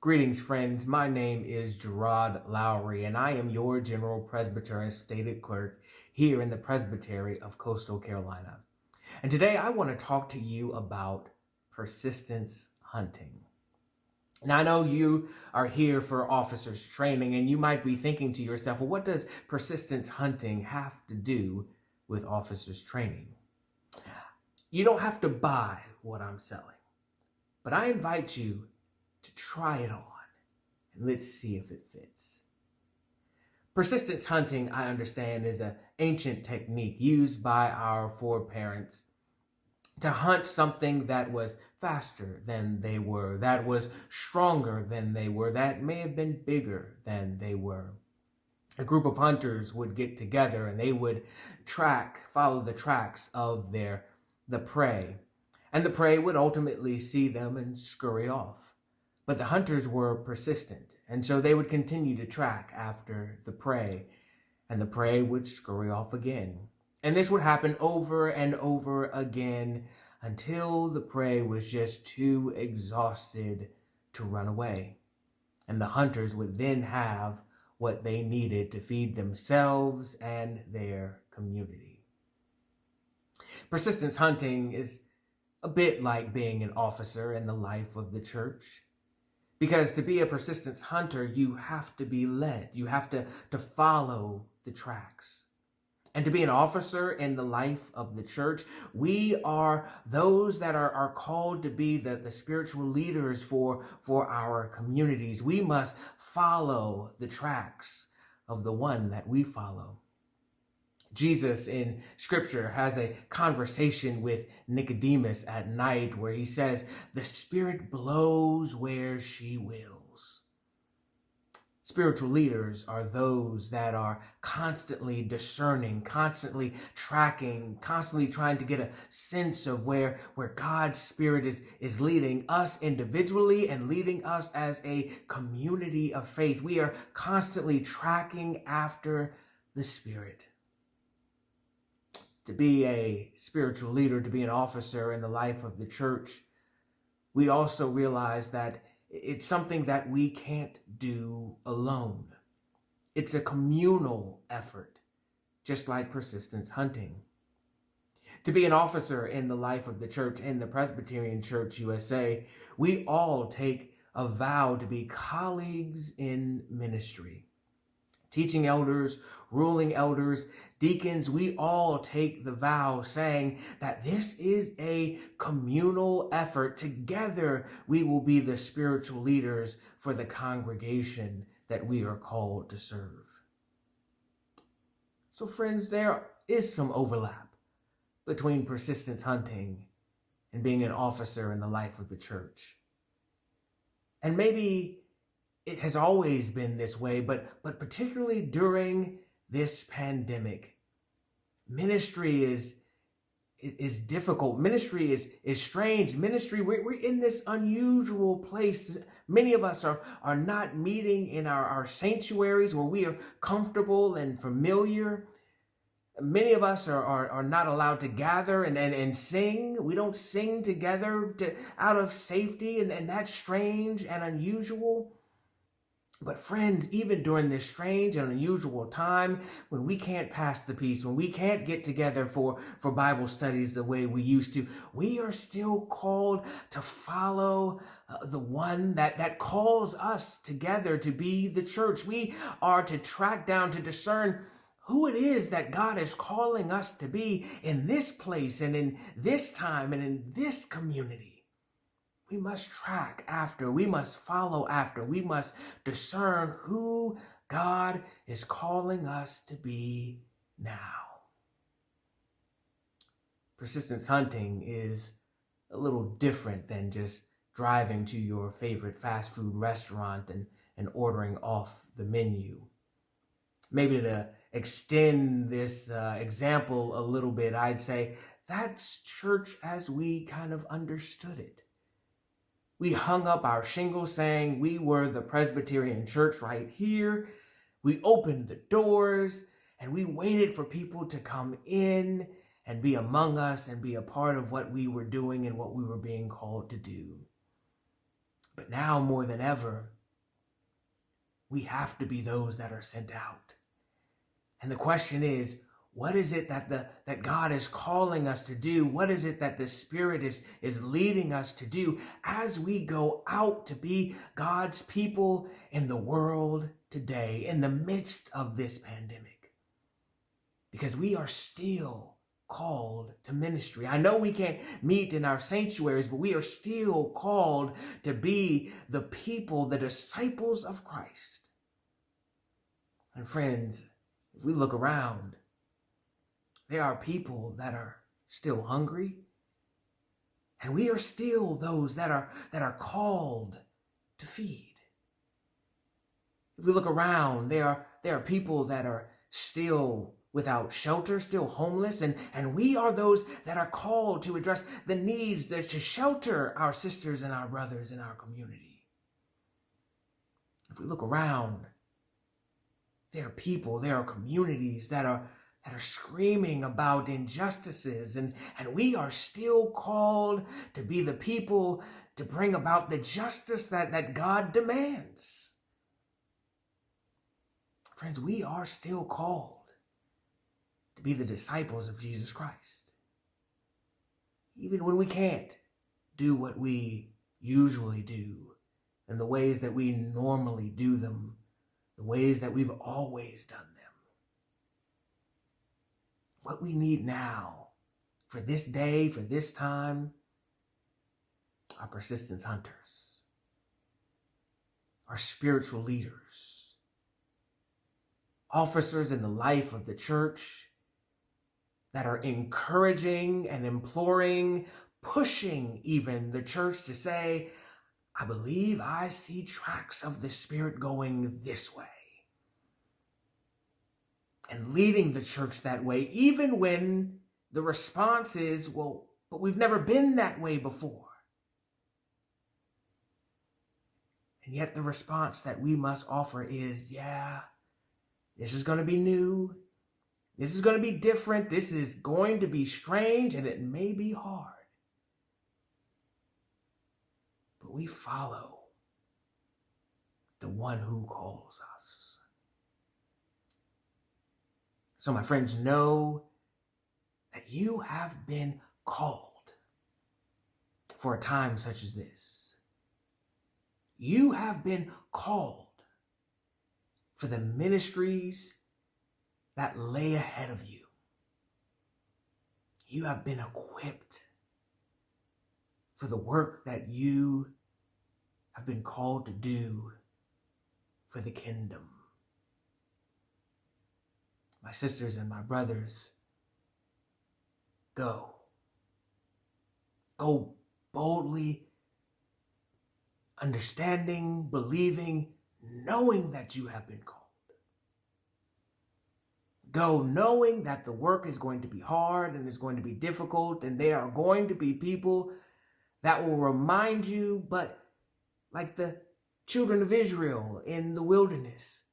Greetings, friends. My name is Jerrod Lowry, and I am your General Presbyter and Stated Clerk here in the Presbytery of Coastal Carolina. And today I want to talk to you about persistence hunting. Now, I know you are here for officers training, and you might be thinking to yourself, well, what does persistence hunting have to do with officers training? You don't have to buy what I'm selling, but I invite you to try it on, and let's see if it fits. Persistence hunting, I understand, is an ancient technique used by our foreparents to hunt something that was faster than they were, that was stronger than they were, that may have been bigger than they were. A group of hunters would get together and they would follow the tracks of the prey, and the prey would ultimately see them and scurry off. But the hunters were persistent, and so they would continue to track after the prey, and the prey would scurry off again. And this would happen over and over again until the prey was just too exhausted to run away. And the hunters would then have what they needed to feed themselves and their community. Persistence hunting is a bit like being an officer in the life of the church. Because to be a persistence hunter, you have to be led. You have to follow the tracks. And to be an officer in the life of the church, we are those that are called to be the spiritual leaders for our communities. We must follow the tracks of the one that we follow. Jesus in Scripture has a conversation with Nicodemus at night where he says, "The Spirit blows where she wills." Spiritual leaders are those that are constantly discerning, constantly tracking, constantly trying to get a sense of where God's Spirit is leading us individually and leading us as a community of faith. We are constantly tracking after the Spirit. To be a spiritual leader, to be an officer in the life of the church, we also realize that it's something that we can't do alone. It's a communal effort, just like persistence hunting. To be an officer in the life of the church, in the Presbyterian Church USA, we all take a vow to be colleagues in ministry. Teaching elders, ruling elders, deacons, we all take the vow saying that this is a communal effort. Together, we will be the spiritual leaders for the congregation that we are called to serve. So friends, there is some overlap between persistence hunting and being an officer in the life of the church. And maybe it has always been this way, but particularly during this pandemic, ministry is difficult. Ministry is strange. Ministry, we're in this unusual place. Many of us are not meeting in our sanctuaries where we are comfortable and familiar. Many of us are not allowed to gather and sing. We don't sing together out of safety, and that's strange and unusual. But friends, even during this strange and unusual time, when we can't pass the peace, when we can't get together for Bible studies the way we used to, we are still called to follow the one that calls us together to be the church. We are to track down, to discern who it is that God is calling us to be in this place and in this time and in this community. We must track after, we must follow after, we must discern who God is calling us to be now. Persistence hunting is a little different than just driving to your favorite fast food restaurant and ordering off the menu. Maybe to extend this example a little bit, I'd say that's church as we kind of understood it. We hung up our shingle saying we were the Presbyterian church right here. We opened the doors and we waited for people to come in and be among us and be a part of what we were doing and what we were being called to do. But now more than ever, We have to be those that are sent out. And the question is, what is it that God is calling us to do? What is it that the Spirit is leading us to do as we go out to be God's people in the world today, in the midst of this pandemic? Because we are still called to ministry. I know we can't meet in our sanctuaries, but we are still called to be the people, the disciples of Christ. And friends, if we look around, there are people that are still hungry, and we are still those that are called to feed. If we look around, there are people that are still without shelter, still homeless, and we are those that are called to address the needs, to shelter our sisters and our brothers in our community. If we look around, there are people, there are communities that are screaming about injustices, and we are still called to be the people to bring about the justice that God demands. Friends, we are still called to be the disciples of Jesus Christ. Even when we can't do what we usually do in the ways that we normally do them, the ways that we've always done them. What we need now for this day, for this time, are persistence hunters, are spiritual leaders, officers in the life of the church that are encouraging and imploring, pushing even the church to say, I believe I see tracks of the Spirit going this way. And leading the church that way, even when the response is, well, but we've never been that way before. And yet the response that we must offer is, yeah, this is going to be new. This is going to be different. This is going to be strange, and it may be hard. But we follow the one who calls us. So my friends, know that you have been called for a time such as this. You have been called for the ministries that lay ahead of you. You have been equipped for the work that you have been called to do for the kingdom. My sisters and my brothers, go. Go boldly, understanding, believing, knowing that you have been called. Go knowing that the work is going to be hard and is going to be difficult, and there are going to be people that will remind you, but like the children of Israel in the wilderness,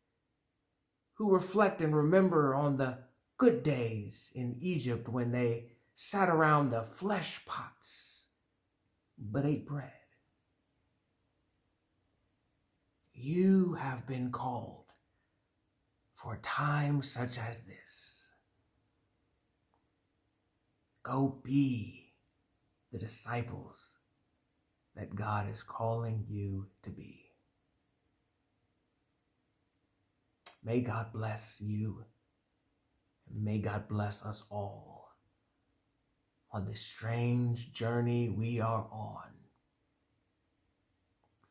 who reflect and remember on the good days in Egypt when they sat around the flesh pots but ate bread. You have been called for a time such as this. Go be the disciples that God is calling you to be. May God bless you, and may God bless us all on this strange journey we are on,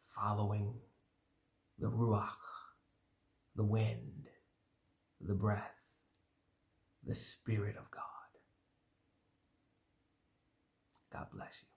following the Ruach, the wind, the breath, the Spirit of God. God bless you.